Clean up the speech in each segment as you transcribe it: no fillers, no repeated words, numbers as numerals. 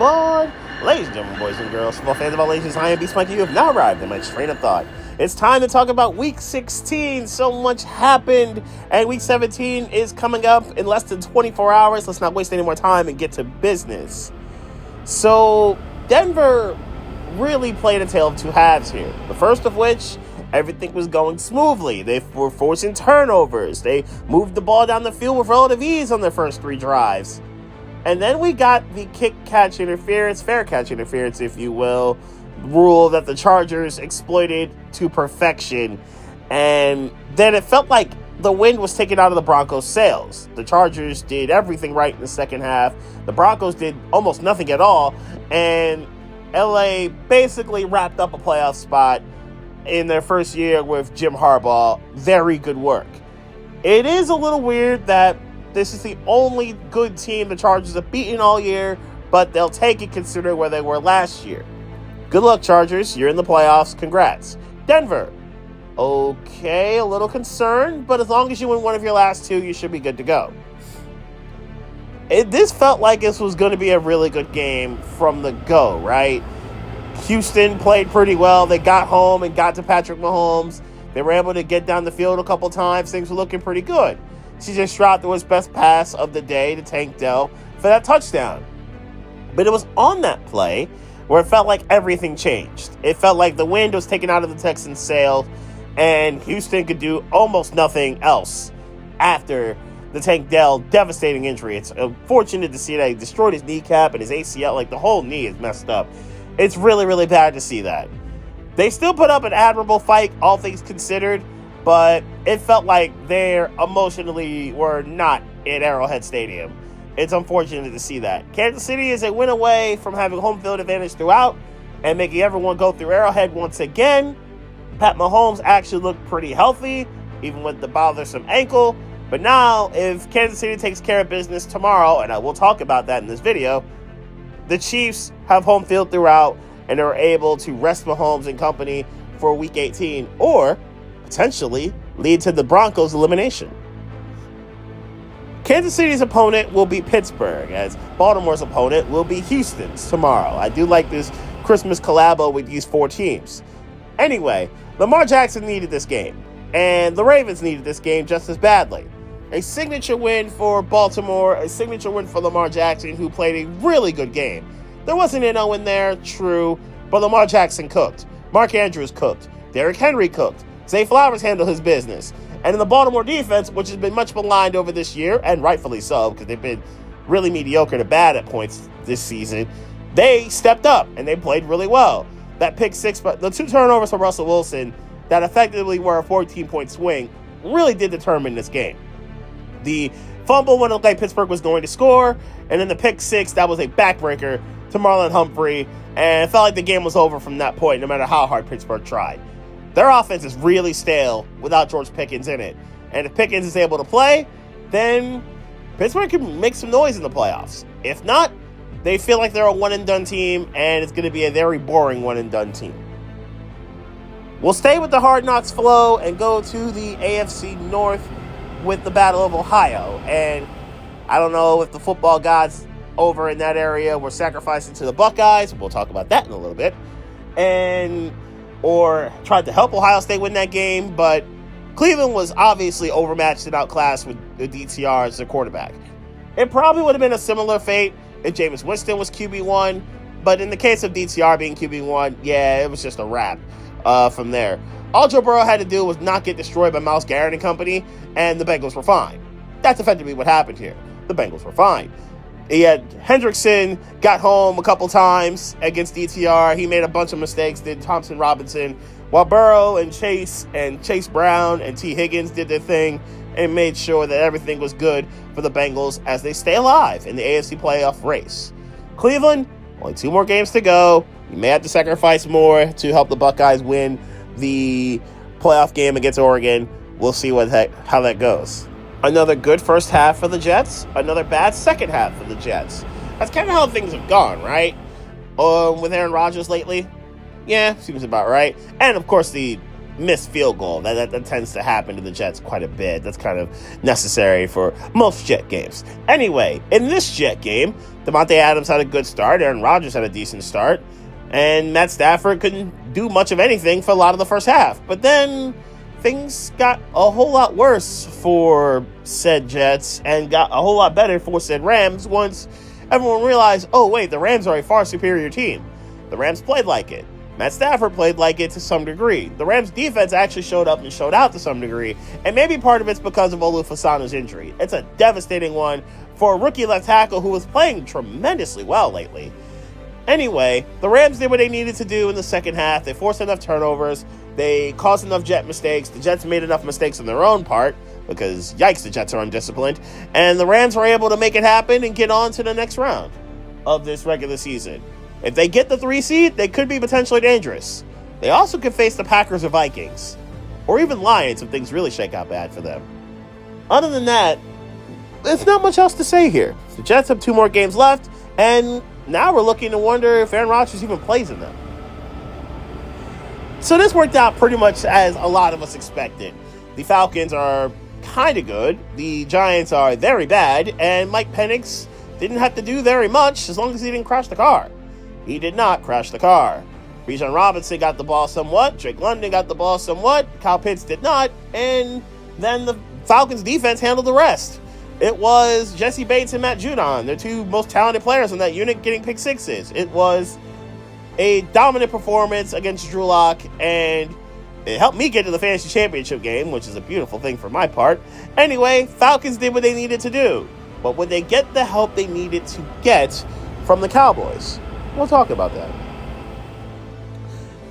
aboard. Ladies and gentlemen, boys and girls, football fans of all ages, I am Beast Mikey. You have now arrived at my train of thought. It's time to talk about Week 16. So much happened, and Week 17 is coming up in less than 24 hours. Let's not waste any more time and get to business. So, Denver really played a tale of two halves here. The first of which, everything was going smoothly. They were forcing turnovers. They moved the ball down the field with relative ease on their first three drives. And then we got the kick-catch interference, fair catch interference, if you will, rule that the Chargers exploited to perfection. And then it felt like the wind was taken out of the Broncos' sails. The Chargers did everything right in the second half. The Broncos did almost nothing at all. And LA basically wrapped up a playoff spot in their first year with Jim Harbaugh. Very good work. It is a little weird that this is the only good team the Chargers have beaten all year, but they'll take it considering where they were last year. Good luck, Chargers. You're in the playoffs. Congrats. Denver. Okay, a little concerned, but as long as you win one of your last two, you should be good to go. This felt like this was going to be a really good game from the go, right? Houston played pretty well. They got home and got to Patrick Mahomes. They were able to get down the field a couple times. Things were looking pretty good. C.J. Stroud threw his best pass of the day to Tank Dell for that touchdown. But it was on that play where it felt like everything changed. It felt like the wind was taken out of the Texans' sails, and Houston could do almost nothing else after the Tank Dell devastating injury. It's unfortunate to see that he destroyed his kneecap and his ACL. Like, the whole knee is messed up. It's really, really bad to see that. They still put up an admirable fight, all things considered, but it felt like they emotionally were not at Arrowhead Stadium. It's unfortunate to see that. Kansas City is a win away from having home field advantage throughout and making everyone go through Arrowhead once again. Pat Mahomes actually looked pretty healthy, even with the bothersome ankle. But now, if Kansas City takes care of business tomorrow, and I will talk about that in this video, the Chiefs have home field throughout and are able to rest Mahomes and company for Week 18 or potentially lead to the Broncos' elimination. Kansas City's opponent will be Pittsburgh, as Baltimore's opponent will be Houston's tomorrow. I do like this Christmas collabo with these four teams. Anyway, Lamar Jackson needed this game, and the Ravens needed this game just as badly. A signature win for Baltimore, a signature win for Lamar Jackson, who played a really good game. There wasn't an 0 in there, true, but Lamar Jackson cooked. Mark Andrews cooked. Derrick Henry cooked. Zay Flowers handled his business. And in the Baltimore defense, which has been much maligned over this year, and rightfully so, because they've been really mediocre to bad at points this season, they stepped up, and they played really well. That pick six, but the two turnovers from Russell Wilson that effectively were a 14-point swing really did determine this game. The fumble when it looked like Pittsburgh was going to score, and then the pick six, that was a backbreaker to Marlon Humphrey, and it felt like the game was over from that point, no matter how hard Pittsburgh tried. Their offense is really stale without George Pickens in it, and if Pickens is able to play, then Pittsburgh can make some noise in the playoffs. If not, they feel like they're a one-and-done team, and it's going to be a very boring one-and-done team. We'll stay with the Hard Knocks flow and go to the AFC North with the Battle of Ohio. And I don't know if the football gods over in that area were sacrificing to the Buckeyes. We'll talk about that in a little bit. Or tried to help Ohio State win that game, but Cleveland was obviously overmatched and outclassed with the DTR as their quarterback. It probably would have been a similar fate if Jameis Winston was QB1, but in the case of DTR being QB1, yeah, it was just a wrap from there. All Joe Burrow had to do was not get destroyed by Myles Garrett and company, and the Bengals were fine. That's effectively what happened here. The Bengals were fine. He had Hendrickson got home a couple times against DTR. He made a bunch of mistakes, did Thompson Robinson, while Burrow and Chase Brown and T. Higgins did their thing and made sure that everything was good for the Bengals as they stay alive in the AFC playoff race. Cleveland, only 2 more games to go. You may have to sacrifice more to help the Buckeyes win the playoff game against Oregon. We'll see how that goes. Another good first half for the Jets. Another bad second half for the Jets. That's kind of how things have gone, right? With Aaron Rodgers lately. Yeah, seems about right. And, of course, the missed field goal. That tends to happen to the Jets quite a bit. That's kind of necessary for most Jet games. Anyway, in this Jet game, Davante Adams had a good start. Aaron Rodgers had a decent start. And Matt Stafford couldn't do much of anything for a lot of the first half. But then things got a whole lot worse for said Jets and got a whole lot better for said Rams once everyone realized, oh wait, the Rams are a far superior team. The Rams played like it. Matt Stafford played like it to some degree. The Rams defense actually showed up and showed out to some degree, and maybe part of it's because of Olu Fasano's injury. It's a devastating one for a rookie left tackle who was playing tremendously well lately. Anyway, the Rams did what they needed to do in the second half. They forced enough turnovers. They caused enough Jet mistakes. The Jets made enough mistakes on their own part because, yikes, the Jets are undisciplined. And the Rams were able to make it happen and get on to the next round of this regular season. If they get the 3 seed, they could be potentially dangerous. They also could face the Packers or Vikings, or even Lions if things really shake out bad for them. Other than that, there's not much else to say here. The Jets have 2 more games left, and now we're looking to wonder if Aaron Rodgers even plays in them. So this worked out pretty much as a lot of us expected. The Falcons are kind of good, the Giants are very bad, and Mike Penix didn't have to do very much as long as he didn't crash the car. He did not crash the car. Bijan Robinson got the ball somewhat. Drake London got the ball somewhat. Kyle Pitts did not. And then the Falcons defense handled the rest. It was Jesse Bates and Matt Judon, their 2 most talented players on that unit, getting pick sixes. It was a dominant performance against Drew Lock, and it helped me get to the fantasy championship game, which is a beautiful thing for my part. Anyway, Falcons did what they needed to do. But would they get the help they needed to get from the Cowboys? We'll talk about that.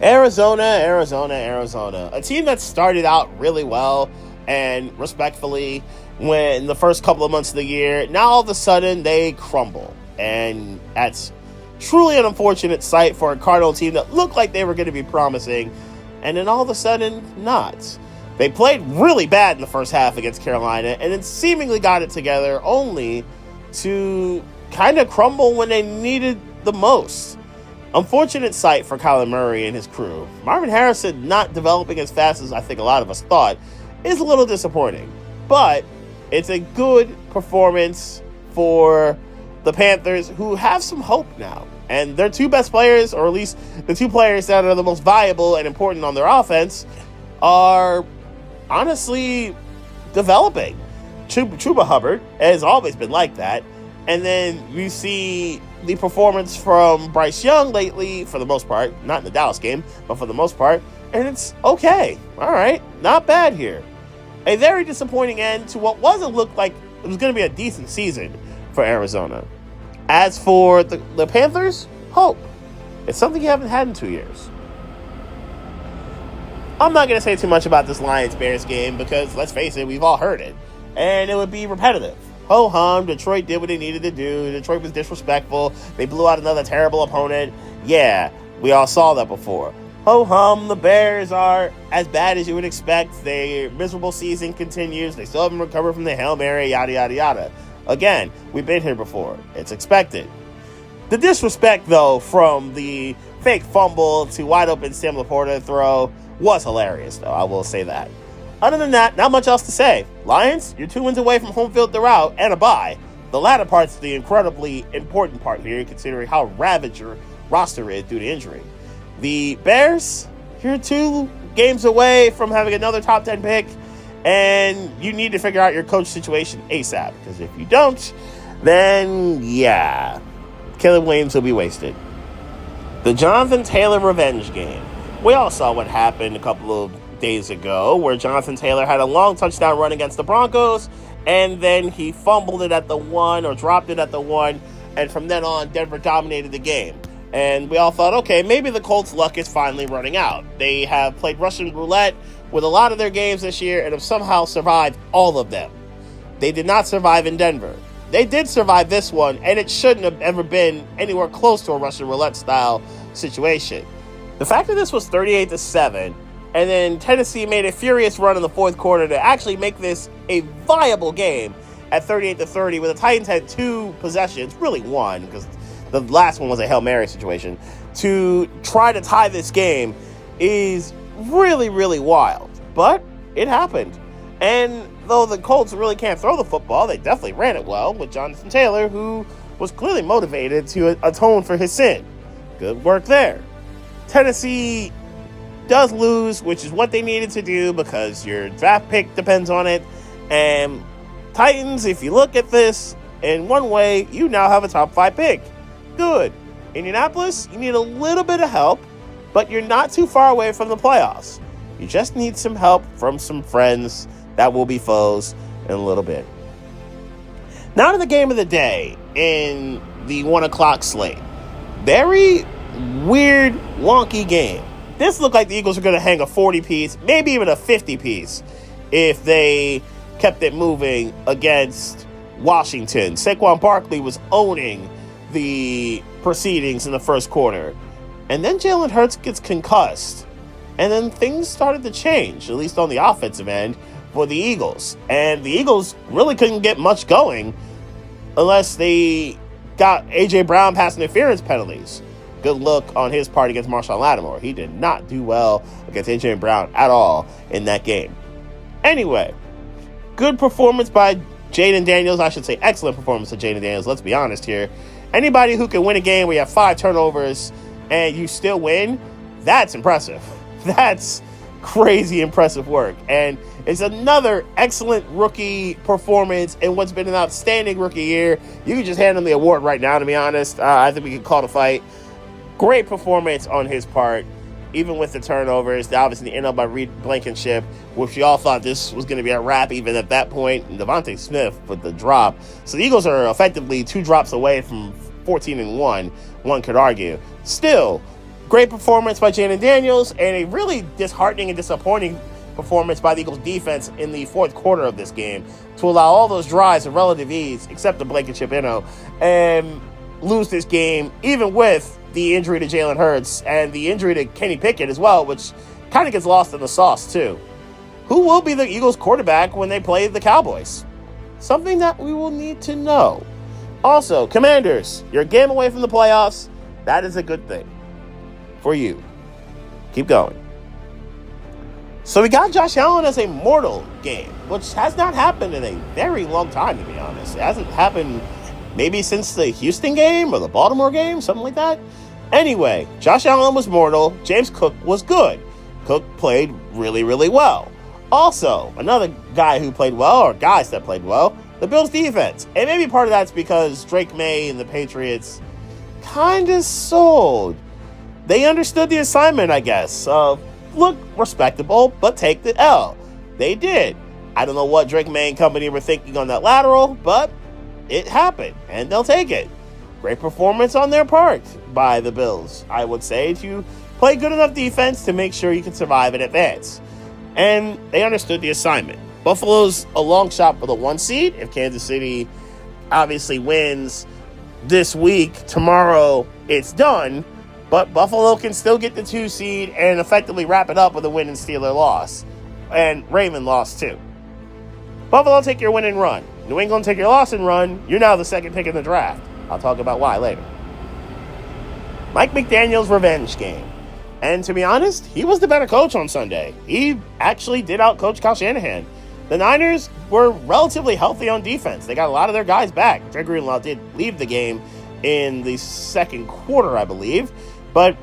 Arizona. A team that started out really well and respectfully when the first couple of months of the year, now all of a sudden they crumble. And that's truly an unfortunate sight for a Cardinal team that looked like they were going to be promising, and then all of a sudden, not. They played really bad in the first half against Carolina and then seemingly got it together only to kind of crumble when they needed the most. Unfortunate sight for Kyler Murray and his crew. Marvin Harrison not developing as fast as I think a lot of us thought is a little disappointing. But it's a good performance for the Panthers, who have some hope now. And their 2 best players, or at least the 2 players that are the most valuable and important on their offense, are honestly developing. Chuba Hubbard has always been like that. And then you see the performance from Bryce Young lately, for the most part, not in the Dallas game, but for the most part, and it's okay. All right, not bad here. A very disappointing end to what looked like it was going to be a decent season for Arizona. As for the Panthers, hope. It's something you haven't had in 2 years. I'm not going to say too much about this Lions-Bears game because, let's face it, we've all heard it. And it would be repetitive. Ho-hum, Detroit did what they needed to do. Detroit was disrespectful. They blew out another terrible opponent. Yeah, we all saw that before. Ho-hum, the Bears are as bad as you would expect. Their miserable season continues. They still haven't recovered from the Hail Mary, yada, yada, yada. Again, we've been here before. It's expected. The disrespect, though, from the fake fumble to wide-open Sam Laporta throw was hilarious, though. I will say that. Other than that, not much else to say. Lions, you're 2 wins away from home field throughout and a bye. The latter part's the incredibly important part here, considering how ravaged your roster is due to injury. The Bears, you're 2 games away from having another top 10 pick, and you need to figure out your coach situation ASAP, because if you don't, then yeah, Caleb Williams will be wasted. The Jonathan Taylor revenge game. We all saw what happened a couple of days ago, where Jonathan Taylor had a long touchdown run against the Broncos, and then he fumbled it at the 1 or dropped it at the 1, and from then on, Denver dominated the game. And we all thought, okay, maybe the Colts' luck is finally running out. They have played Russian roulette with a lot of their games this year and have somehow survived all of them. They did not survive in Denver. They did survive this one, and it shouldn't have ever been anywhere close to a Russian roulette style situation. The fact that this was 38-7, and then Tennessee made a furious run in the fourth quarter to actually make this a viable game at 38-30, where the Titans had 2 possessions, really 1, because the last one was a Hail Mary situation, to try to tie this game is really, really wild. But it happened. And though the Colts really can't throw the football, they definitely ran it well with Jonathan Taylor, who was clearly motivated to atone for his sin. Good work there. Tennessee does lose, which is what they needed to do because your draft pick depends on it. And Titans, if you look at this in one way, you now have a top 5 pick. Good. Indianapolis, you need a little bit of help, but you're not too far away from the playoffs. You just need some help from some friends that will be foes in a little bit. Now to the game of the day in the 1 o'clock slate. Very weird, wonky game. This looked like the Eagles were going to hang a 40-piece, maybe even a 50-piece, if they kept it moving against Washington. Saquon Barkley was owning the proceedings in the first quarter. And then Jalen Hurts gets concussed. And then things started to change, at least on the offensive end, for the Eagles. And the Eagles really couldn't get much going unless they got A.J. Brown pass interference penalties. Good look on his part against Marshawn Lattimore. He did not do well against A.J. Brown at all in that game. Anyway, good performance by Jaden Daniels. I should say excellent performance by Jaden Daniels. Let's be honest here. Anybody who can win a game where you have 5 turnovers and you still win, that's impressive. That's crazy impressive work. And it's another excellent rookie performance in what's been an outstanding rookie year. You can just hand him the award right now, to be honest. I think we can call the fight. Great performance on his part, even with the turnovers. They obviously ended up by Reed Blankenship, which we all thought this was going to be a wrap even at that point. And Devontae Smith with the drop. So the Eagles are effectively 2 drops away from 14-1, one could argue. Still, great performance by Jaden Daniels and a really disheartening and disappointing performance by the Eagles defense in the fourth quarter of this game to allow all those drives of relative ease, except the Blankenship, and lose this game, even with the injury to Jalen Hurts and the injury to Kenny Pickett as well, which kind of gets lost in the sauce too. Who will be the Eagles quarterback when they play the Cowboys? Something that we will need to know. Also, Commanders, you're a game away from the playoffs. That is a good thing for you. Keep going. So we got Josh Allen as a mortal game, which has not happened in a very long time, to be honest. It hasn't happened maybe since the Houston game or the Baltimore game, something like that. Anyway, Josh Allen was mortal. James Cook was good. Cook played really, really well. Also, another guy who played well, or guys that played well, the Bills defense. And maybe part of that's because Drake Maye and the Patriots kind of sold. They understood the assignment, I guess. Look respectable, but take the L. They did. I don't know what Drake Maye and company were thinking on that lateral, but it happened, and they'll take it. Great performance on their part by the Bills, I would say, to play good enough defense to make sure you can survive and advance. And they understood the assignment. Buffalo's a long shot for the 1 seed. If Kansas City obviously wins this week, tomorrow it's done. But Buffalo can still get the 2 seed and effectively wrap it up with a win and Steeler loss. And Raymond lost too. Buffalo, take your win and run. New England, take your loss and run. You're now the 2nd pick in the draft. I'll talk about why later. Mike McDaniel's revenge game. And to be honest, he was the better coach on Sunday. He actually did outcoach Kyle Shanahan. The Niners were relatively healthy on defense. They got a lot of their guys back. Dre Greenlaw did leave the game in the second quarter, I believe. But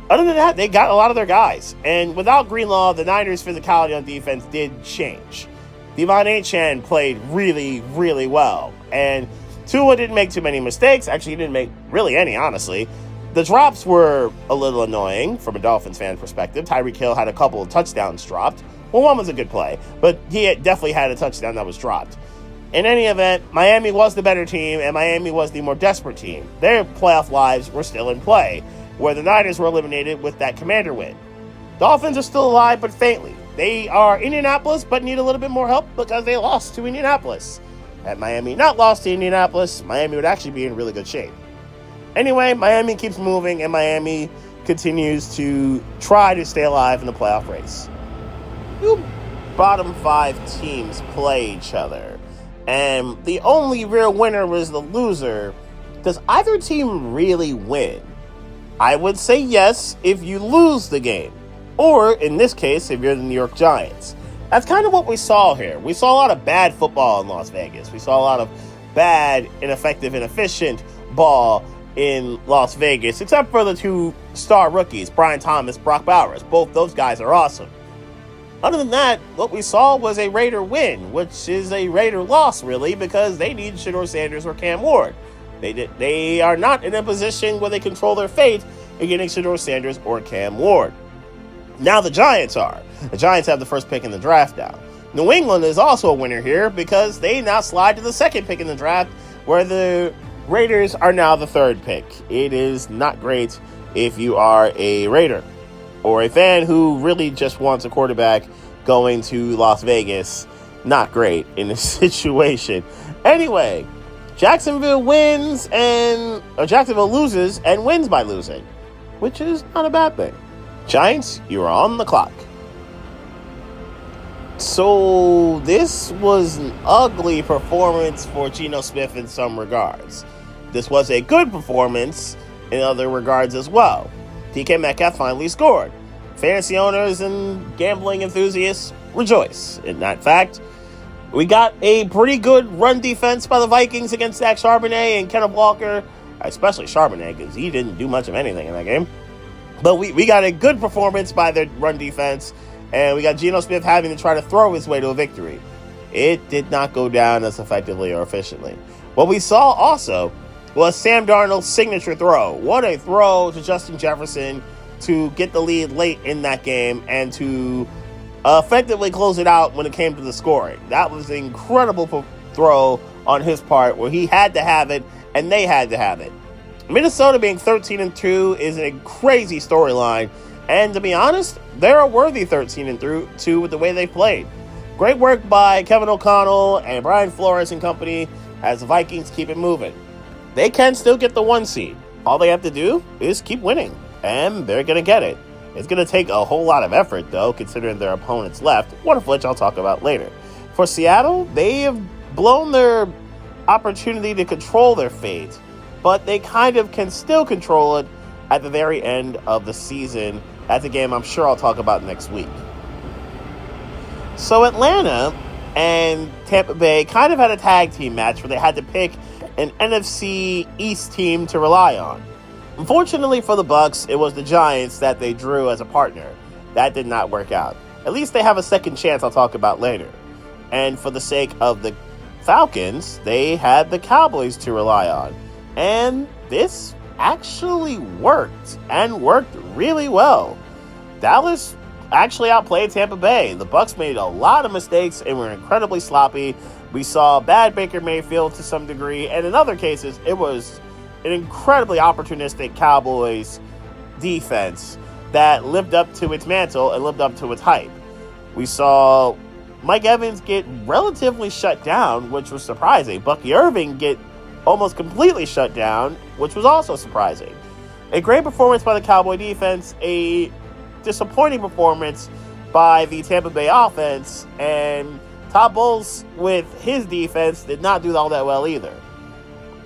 other than that, they got a lot of their guys. And without Greenlaw, the Niners' physicality on defense did change. Devon Achane played really, really well. And Tua didn't make too many mistakes. Actually, he didn't make really any, honestly. The drops were a little annoying from a Dolphins fan perspective. Tyreek Hill had a couple of touchdowns dropped. Well, one was a good play, but he definitely had a touchdown that was dropped. In any event, Miami was the better team, and Miami was the more desperate team. Their playoff lives were still in play, where the Niners were eliminated with that Commander win. Dolphins are still alive, but faintly. They are Indianapolis, but need a little bit more help because they lost to Indianapolis. Had Miami not lost to Indianapolis, Miami would actually be in really good shape. Anyway, Miami keeps moving, and Miami continues to try to stay alive in the playoff race. Two bottom 5 teams play each other, and the only real winner was the loser. Does either team really win? I would say yes if you lose the game. or in this case, if you're the New York Giants. That's kind of what we saw here. We saw a lot of bad football in Las Vegas. We saw a lot of bad, ineffective, inefficient ball in Las Vegas, except for the two star rookies, Brian Thomas, Brock Bowers. Both those guys are awesome. Other than that, what we saw was a Raider win, which is a Raider loss, really, because they need Shedeur Sanders or Cam Ward. They are not in a position where they control their fate in getting Shedeur Sanders or Cam Ward. Now the Giants are. The Giants have the first pick in the draft now. New England is also a winner here because they now slide to the second pick in the draft, where the Raiders are now the third pick. It is not great if you are a Raider or a fan who really just wants a quarterback going to Las Vegas. Not great in this situation. Anyway, Jacksonville loses and wins by losing, which is not a bad thing. Giants, you're on the clock. So this was an ugly performance for Geno Smith in some regards. This was a good performance in other regards as well. DK Metcalf finally scored. Fantasy owners and gambling enthusiasts rejoice in that fact. We got a pretty good run defense by the Vikings against Zach Charbonnet and Kenneth Walker, especially Charbonnet because he didn't do much of anything in that game. But we got a good performance by their run defense, and we got Geno Smith having to try to throw his way to a victory. It did not go down as effectively or efficiently. What we saw also was Sam Darnold's signature throw. What a throw to Justin Jefferson to get the lead late in that game and to effectively close it out when it came to the scoring. That was an incredible throw on his part where he had to have it and they had to have it. Minnesota being 13-2 is a crazy storyline, and to be honest, they're a worthy 13-2 with the way they played. Great work by Kevin O'Connell and Brian Flores and company as the Vikings keep it moving. They can still get the 1 seed. All they have to do is keep winning, and they're going to get it. It's going to take a whole lot of effort, though, considering their opponents left, one of which I'll talk about later. For Seattle, they have blown their opportunity to control their fate, but they kind of can still control it at the very end of the season. That's a game I'm sure I'll talk about next week. So Atlanta and Tampa Bay kind of had a tag team match where they had to pick an NFC East team to rely on. Unfortunately for the Bucs, it was the Giants that they drew as a partner. That did not work out. At least they have a second chance I'll talk about later. And for the sake of the Falcons, they had the Cowboys to rely on. And this actually worked, and worked really well. Dallas actually outplayed Tampa Bay. The Bucs made a lot of mistakes and were incredibly sloppy. We saw bad Baker Mayfield to some degree, and in other cases, it was an incredibly opportunistic Cowboys defense that lived up to its mantle and lived up to its hype. We saw Mike Evans get relatively shut down, which was surprising. Bucky Irving get almost completely shut down, which was also surprising. A great performance by the Cowboy defense, a disappointing performance by the Tampa Bay offense, and Todd Bowles with his defense did not do all that well either.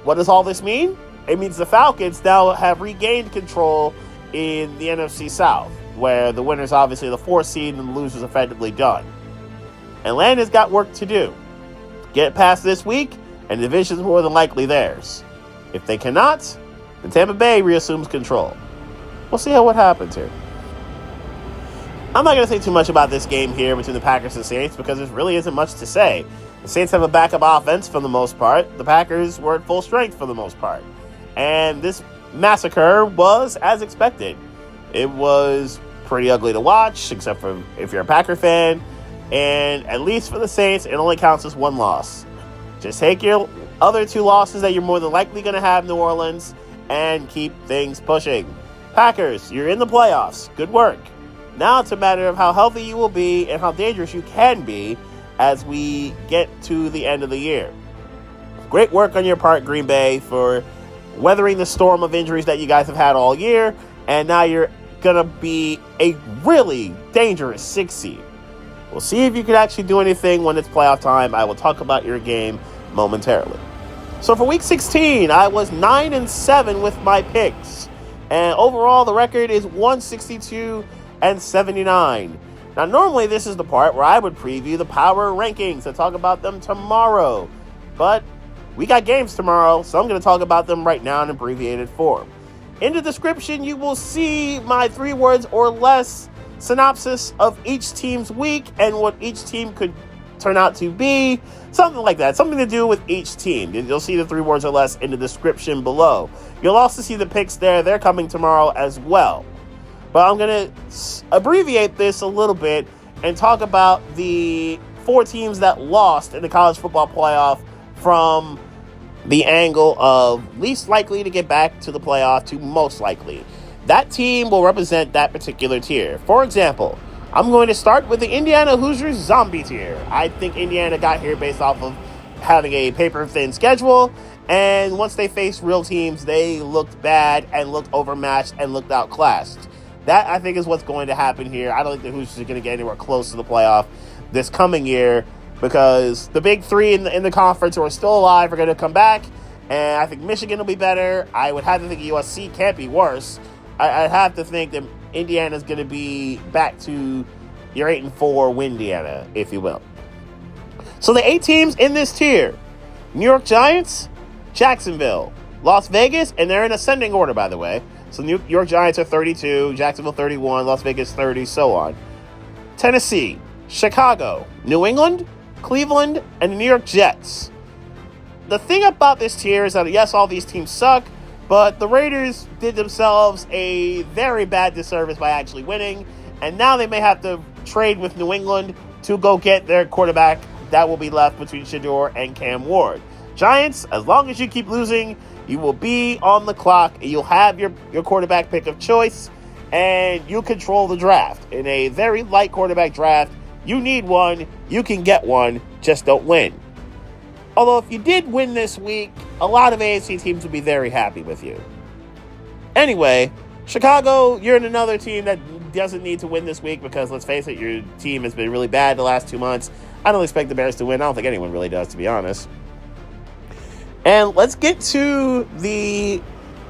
What does all this mean? It means the Falcons now have regained control in the NFC South, where the winner's obviously the 4th seed and the loser's effectively done. Atlanta's got work to do. Get past this week, and the division's more than likely theirs. If they cannot, then Tampa Bay reassumes control. We'll see what happens here. I'm not going to say too much about this game here between the Packers and Saints because there really isn't much to say. The Saints have a backup offense for the most part. The Packers were at full strength for the most part. And this massacre was as expected. It was pretty ugly to watch, except for if you're a Packer fan. And at least for the Saints, it only counts as 1 loss. Just take your other 2 losses that you're more than likely going to have in New Orleans and keep things pushing. Packers, you're in the playoffs. Good work. Now it's a matter of how healthy you will be and how dangerous you can be as we get to the end of the year. Great work on your part, Green Bay, for weathering the storm of injuries that you guys have had all year. And now you're going to be a really dangerous 6th seed. We'll see if you can actually do anything when it's playoff time. I will talk about your game momentarily. So for week 16, I was 9-7 with my picks. And overall, the record is 162 and 79. Now, normally this is the part where I would preview the power rankings and talk about them tomorrow. But we got games tomorrow, so I'm going to talk about them right now in abbreviated form. In the description, you will see my 3 words or less synopsis of each team's week and what each team could turn out to be. Something like that. Something to do with each team. You'll see the 3 words or less in the description below. You'll also see the picks there. They're coming tomorrow as well. But I'm going to abbreviate this a little bit and talk about the 4 teams that lost in the college football playoff from the angle of least likely to get back to the playoff to most likely. That team will represent that particular tier. For example, I'm going to start with the Indiana Hoosiers zombie tier. I think Indiana got here based off of having a paper-thin schedule, and once they faced real teams, they looked bad and looked overmatched and looked outclassed. That, I think, is what's going to happen here. I don't think the Hoosiers are going to get anywhere close to the playoff this coming year, because the big 3 in the conference who are still alive are going to come back, and I think Michigan will be better. I would have to think USC can't be worse. I'd have to think that Indiana's going to be back to your 8-4 Windiana, if you will. So the 8 teams in this tier: New York Giants, Jacksonville, Las Vegas, and they're in ascending order, by the way. So New York Giants are 32, Jacksonville 31, Las Vegas 30, so on. Tennessee, Chicago, New England, Cleveland, and the New York Jets. The thing about this tier is that, yes, all these teams suck, but the Raiders did themselves a very bad disservice by actually winning, and now they may have to trade with New England to go get their quarterback that will be left between Shedeur and Cam Ward. Giants, as long as you keep losing, you will be on the clock, and you'll have your quarterback pick of choice, and you control the draft. In a very light quarterback draft, you need one, you can get one, just don't win. Although if you did win this week, a lot of AFC teams would be very happy with you. Anyway, Chicago, you're in another team that doesn't need to win this week because, let's face it, your team has been really bad the last 2 months. I don't expect the Bears to win. I don't think anyone really does, to be honest. And let's get to the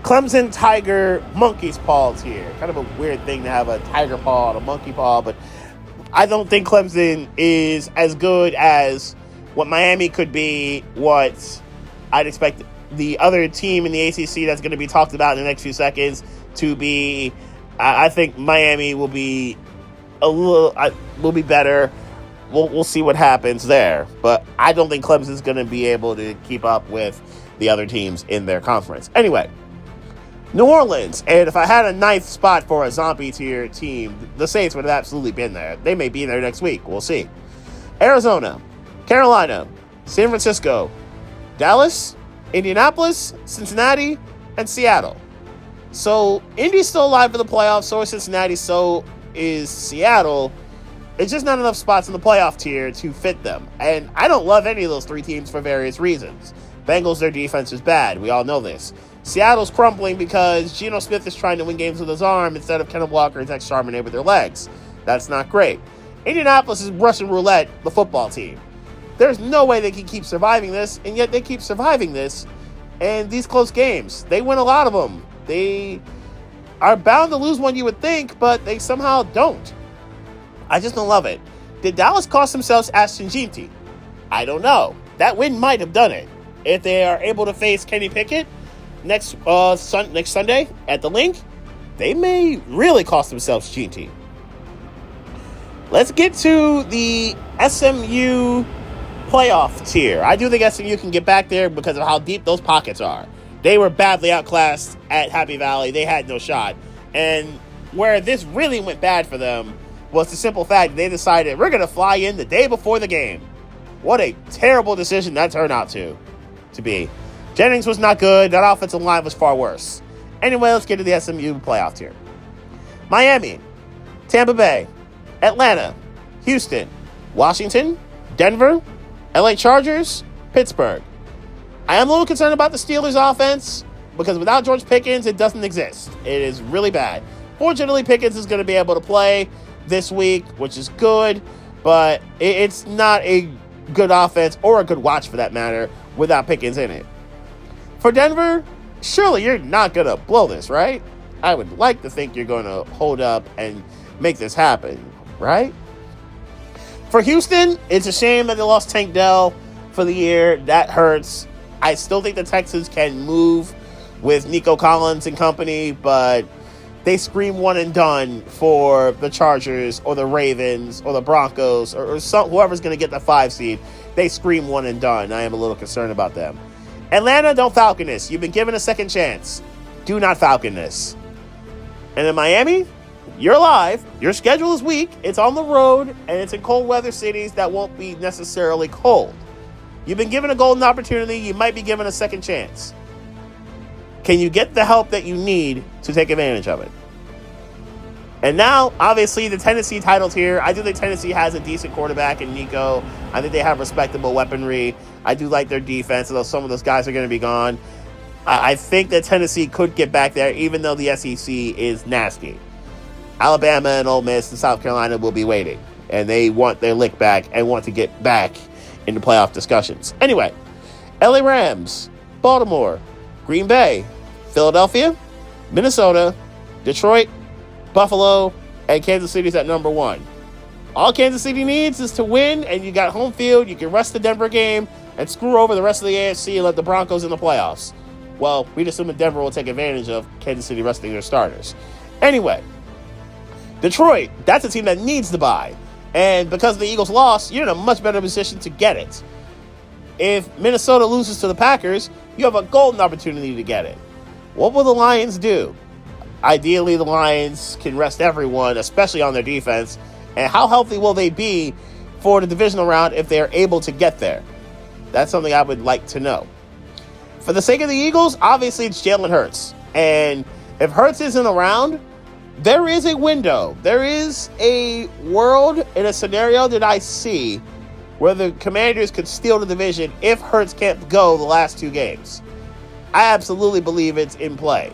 Clemson Tiger Monkey's Paw tier. Kind of a weird thing to have a tiger paw and a monkey paw, but I don't think Clemson is as good as what Miami could be, what I'd expect the other team in the ACC that's going to be talked about in the next few seconds to be. I think Miami will be will be better. We'll see what happens there, but I don't think Clemson's going to be able to keep up with the other teams in their conference. Anyway, New Orleans, and if I had a 9th spot for a zombie tier team, the Saints would have absolutely been there. They may be there next week. We'll see. Arizona, Carolina, San Francisco, Dallas, Indianapolis, Cincinnati, and Seattle. So Indy's still alive for the playoffs, so is Cincinnati, so is Seattle. It's just not enough spots in the playoff tier to fit them. And I don't love any of those 3 teams for various reasons. Bengals, their defense is bad. We all know this. Seattle's crumbling because Geno Smith is trying to win games with his arm instead of Kenneth Walker and Tex Charbonnet with their legs. That's not great. Indianapolis is Russian roulette, the football team. There's no way they can keep surviving this, and yet they keep surviving this. And these close games, they win a lot of them. They are bound to lose one, you would think, but they somehow don't. I just don't love it. Did Dallas cost themselves Ashton Jeanty? I don't know. That win might have done it. If they are able to face Kenny Pickett next Sunday at the Link, they may really cost themselves Jeanty. Let's get to the SMU playoff tier. I do think SMU can get back there because of how deep those pockets are. They were badly outclassed at Happy Valley. They had no shot. And where this really went bad for them was the simple fact they decided we're going to fly in the day before the game. What a terrible decision that turned out to be. Jennings was not good. That offensive line was far worse. Anyway, let's get to the SMU playoff tier. Miami, Tampa Bay, Atlanta, Houston, Washington, Denver, LA Chargers, Pittsburgh. I am a little concerned about the Steelers' offense because without George Pickens, it doesn't exist. It is really bad. Fortunately, Pickens is going to be able to play this week, which is good, but it's not a good offense or a good watch for that matter without Pickens in it. For Denver, surely you're not going to blow this, right? I would like to think you're going to hold up and make this happen, right? For Houston, it's a shame that they lost Tank Dell for the year. That hurts. I still think the Texans can move with Nico Collins and company, but they scream one and done for the Chargers or the Ravens or the Broncos or whoever's going to get the 5 seed. They scream one and done. I am a little concerned about them. Atlanta, don't Falcon this. You've been given a second chance. Do not Falcon this. And in Miami, you're alive. Your schedule is weak. It's on the road, and it's in cold weather cities that won't be necessarily cold. You've been given a golden opportunity. You might be given a second chance. Can you get the help that you need to take advantage of it? And now, obviously, the Tennessee title's here. I do think Tennessee has a decent quarterback in Nico. I think they have respectable weaponry. I do like their defense, although some of those guys are going to be gone. I think that Tennessee could get back there, even though the SEC is nasty. Alabama and Ole Miss and South Carolina will be waiting, and they want their lick back and want to get back into playoff discussions. Anyway, LA Rams, Baltimore, Green Bay, Philadelphia, Minnesota, Detroit, Buffalo, and Kansas City's at number 1. All Kansas City needs is to win, and you got home field. You can rest the Denver game and screw over the rest of the AFC and let the Broncos in the playoffs. Well, we'd assume that Denver will take advantage of Kansas City resting their starters. Anyway, Detroit, that's a team that needs to bye. And because the Eagles lost, you're in a much better position to get it. If Minnesota loses to the Packers, you have a golden opportunity to get it. What will the Lions do? Ideally, the Lions can rest everyone, especially on their defense. And how healthy will they be for the divisional round if they're able to get there? That's something I would like to know. For the sake of the Eagles, obviously it's Jalen Hurts. And if Hurts isn't around, there is a window. There is a world in a scenario that I see where the Commanders could steal the division if Hurts can't go the last 2 games. I absolutely believe it's in play.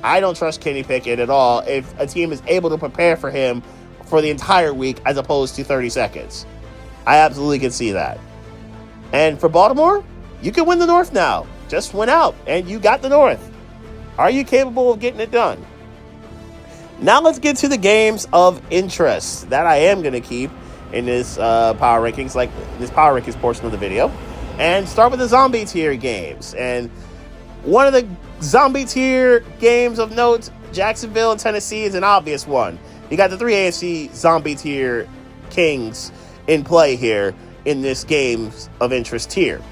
I don't trust Kenny Pickett at all if a team is able to prepare for him for the entire week as opposed to 30 seconds. I absolutely can see that. And for Baltimore, you can win the North now. Just win out, and you got the North. Are you capable of getting it done? Now let's get to the games of interest that I am going to keep in this power rankings, like this power rankings portion of the video, and start with the zombie tier games. And one of the zombie tier games of note, Jacksonville and Tennessee, is an obvious one. You got the 3 AFC zombie tier kings in play here in this games of interest tier.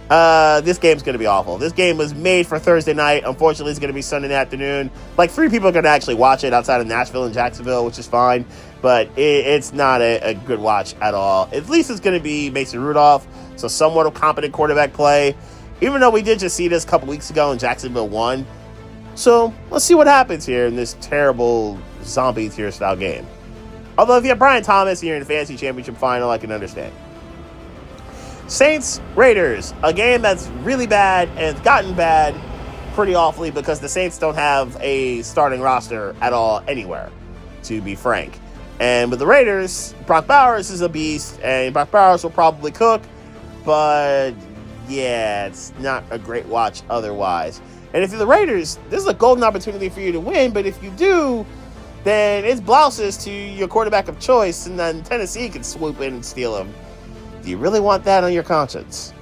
This game's going to be awful. This game was made for Thursday night. Unfortunately, it's going to be Sunday afternoon. Like 3 people are going to actually watch it outside of Nashville and Jacksonville, which is fine. But it's not a good watch at all. At least it's going to be Mason Rudolph, so somewhat of competent quarterback play. Even though we did just see this a couple weeks ago and Jacksonville won. So let's see what happens here in this terrible zombie tier style game. Although if you have Brian Thomas and you're in the fantasy championship final, I can understand. Saints, Raiders, a game that's really bad and it's gotten bad pretty awfully because the Saints don't have a starting roster at all anywhere, to be frank. And with the Raiders, Brock Bowers is a beast, and Brock Bowers will probably cook, but yeah, it's not a great watch otherwise. And if you're the Raiders, this is a golden opportunity for you to win, but if you do, then it's blouses to your quarterback of choice, and then Tennessee can swoop in and steal him. Do you really want that on your conscience?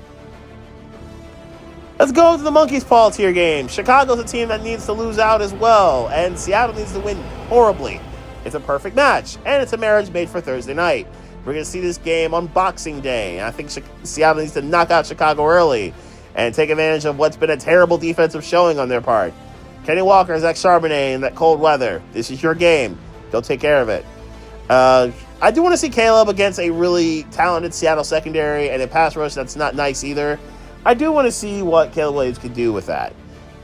Let's go to the Monkey's Paw tier game. Chicago's a team that needs to lose out as well, and Seattle needs to win horribly. It's a perfect match, and it's a marriage made for Thursday night. We're going to see this game on Boxing Day. I think Seattle needs to knock out Chicago early and take advantage of what's been a terrible defensive showing on their part. Kenny Walker, Zach Charbonnet in that cold weather. This is your game. Go take care of it. I do want to see Caleb against a really talented Seattle secondary and a pass rush that's not nice either. I do want to see what Caleb Williams can do with that.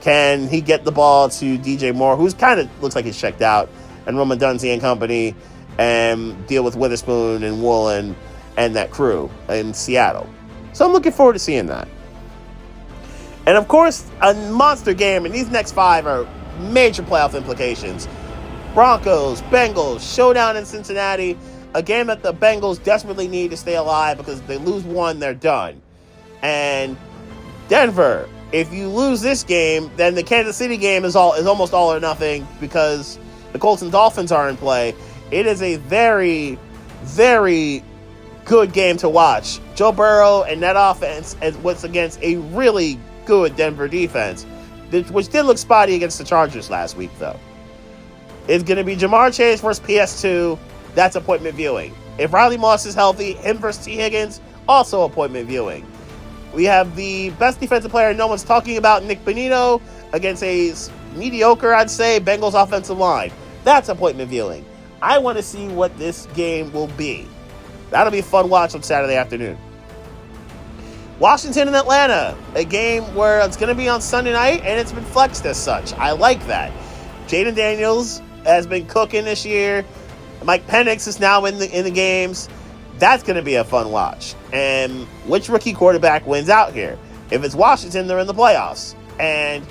Can he get the ball to DJ Moore, who's kind of looks like he's checked out, and Roman Dunsey and company, and deal with Witherspoon and Woolen and that crew in Seattle? So I'm looking forward to seeing that. And of course, a monster game, and these next 5 are major playoff implications. Broncos, Bengals, showdown in Cincinnati, a game that the Bengals desperately need to stay alive because if they lose one, they're done. And Denver, if you lose this game, then the Kansas City game is almost all or nothing because the Colts and Dolphins are in play. It is a very, very good game to watch. Joe Burrow and that offense was against a really good Denver defense, which did look spotty against the Chargers last week, though. It's going to be Jamar Chase versus PS2. That's appointment viewing. If Riley Moss is healthy, him versus T. Higgins, also appointment viewing. We have the best defensive player no one's talking about, Nick Bonito, against a mediocre, I'd say, Bengals offensive line. That's appointment viewing. I want to see what this game will be. That'll be a fun watch on Saturday afternoon. Washington and Atlanta, a game where it's going to be on Sunday night, and it's been flexed as such. I like that. Jaden Daniels has been cooking this year. Mike Penix is now in the games. That's going to be a fun watch. And which rookie quarterback wins out here? If it's Washington, they're in the playoffs. And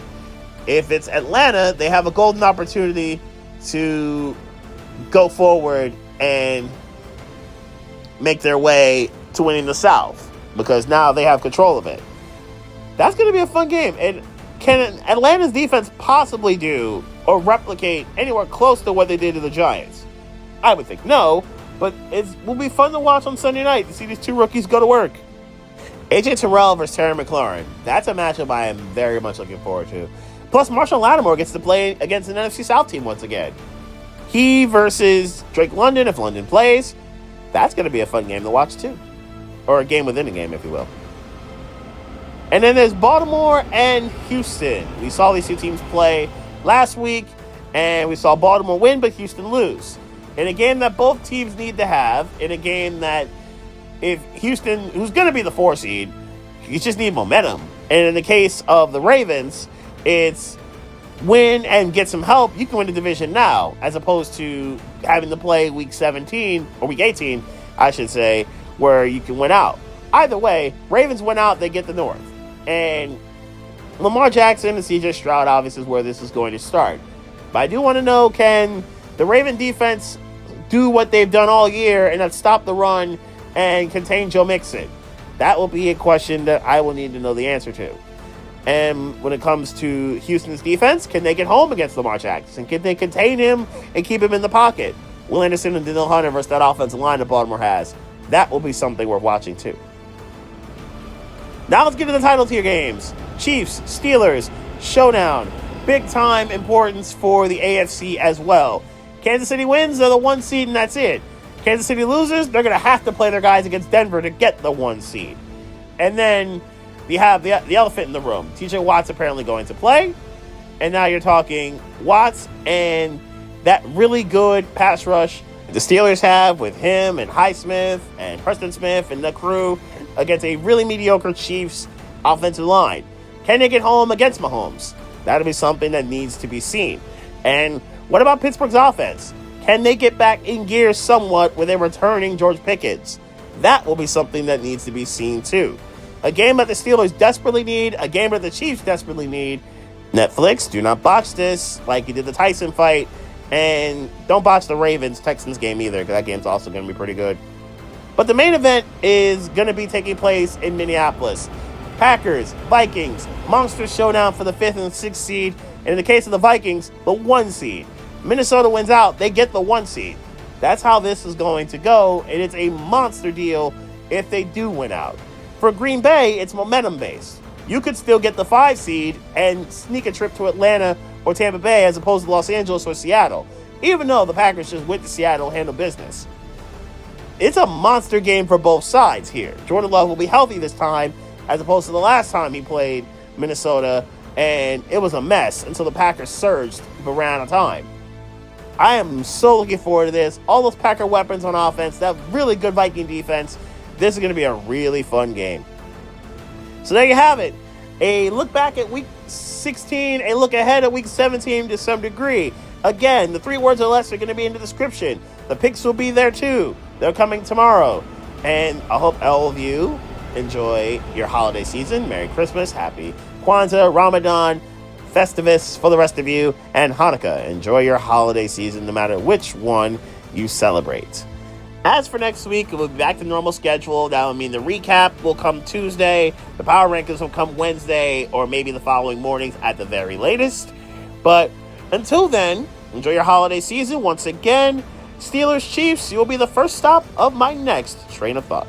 if it's Atlanta, they have a golden opportunity to go forward and make their way to winning the South, because now they have control of it. That's going to be a fun game. And can Atlanta's defense possibly do or replicate anywhere close to what they did to the Giants? I would think no, but it will be fun to watch on Sunday night to see these two rookies go to work. A.J. Terrell versus Terry McLaurin. That's a matchup I am very much looking forward to. Plus, Marshall Lattimore gets to play against an NFC South team once again. He versus Drake London, if London plays. That's going to be a fun game to watch, too. Or a game within a game, if you will. And then there's Baltimore and Houston. We saw these two teams play last week, and we saw Baltimore win, but Houston lose. In a game that both teams need to have, in a game that if Houston, who's going to be the 4 seed, you just need momentum. And in the case of the Ravens, it's win and get some help. You can win the division now, as opposed to having to play week 17, or week 18, I should say, where you can win out. Either way, Ravens win out, they get the North. And Lamar Jackson and C.J. Stroud obviously is where this is going to start. But I do want to know, can the Raven defense do what they've done all year and have stopped the run and contain Joe Mixon? That will be a question that I will need to know the answer to. And when it comes to Houston's defense, can they get home against Lamar Jackson? Can they contain him and keep him in the pocket? Will Anderson and Daniel Hunter versus that offensive line that Baltimore has? That will be something worth watching too. Now let's get to the title tier games. Chiefs, Steelers, showdown. Big time importance for the AFC as well. Kansas City wins, they're the 1 seed, and that's it. Kansas City loses, they're going to have to play their guys against Denver to get the 1 seed. And then you have the elephant in the room. TJ Watt's apparently going to play. And now you're talking Watts and that really good pass rush the Steelers have with him and Highsmith and Preston Smith and the crew against a really mediocre Chiefs offensive line. Can they get home against Mahomes? That'll be something that needs to be seen. And what about Pittsburgh's offense? Can they get back in gear somewhat with a returning George Pickens? That will be something that needs to be seen too. A game that the Steelers desperately need, a game that the Chiefs desperately need. Netflix, do not botch this like you did the Tyson fight. And don't botch the Ravens-Texans game either, because that game's also going to be pretty good. But the main event is going to be taking place in Minneapolis. Packers, Vikings, monster showdown for the 5th and 6th seed. And in the case of the Vikings, the 1 seed. Minnesota wins out, they get the 1 seed. That's how this is going to go, and it's a monster deal if they do win out. For Green Bay, it's momentum-based. You could still get the 5 seed and sneak a trip to Atlanta or Tampa Bay as opposed to Los Angeles or Seattle, even though the Packers just went to Seattle and handled business. It's a monster game for both sides here. Jordan Love will be healthy this time as opposed to the last time he played Minnesota, and it was a mess until the Packers surged but ran out of time. I am so looking forward to this. All those Packer weapons on offense, that really good Viking defense. This is going to be a really fun game. So there you have it. A look back at Week 16, a look ahead at Week 17 to some degree. Again, the 3 words or less are going to be in the description. The picks will be there too. They're coming tomorrow. And I hope all of you enjoy your holiday season. Merry Christmas, Happy Kwanzaa, Ramadan, Festivus for the rest of you, and Hanukkah. Enjoy your holiday season no matter which one you celebrate. As for next week, we'll be back to normal schedule. That will mean the recap will come Tuesday, the power rankings will come Wednesday, or maybe the following mornings at the very latest. But until then, enjoy your holiday season once again. Steelers Chiefs will be the first stop of my next train of thought.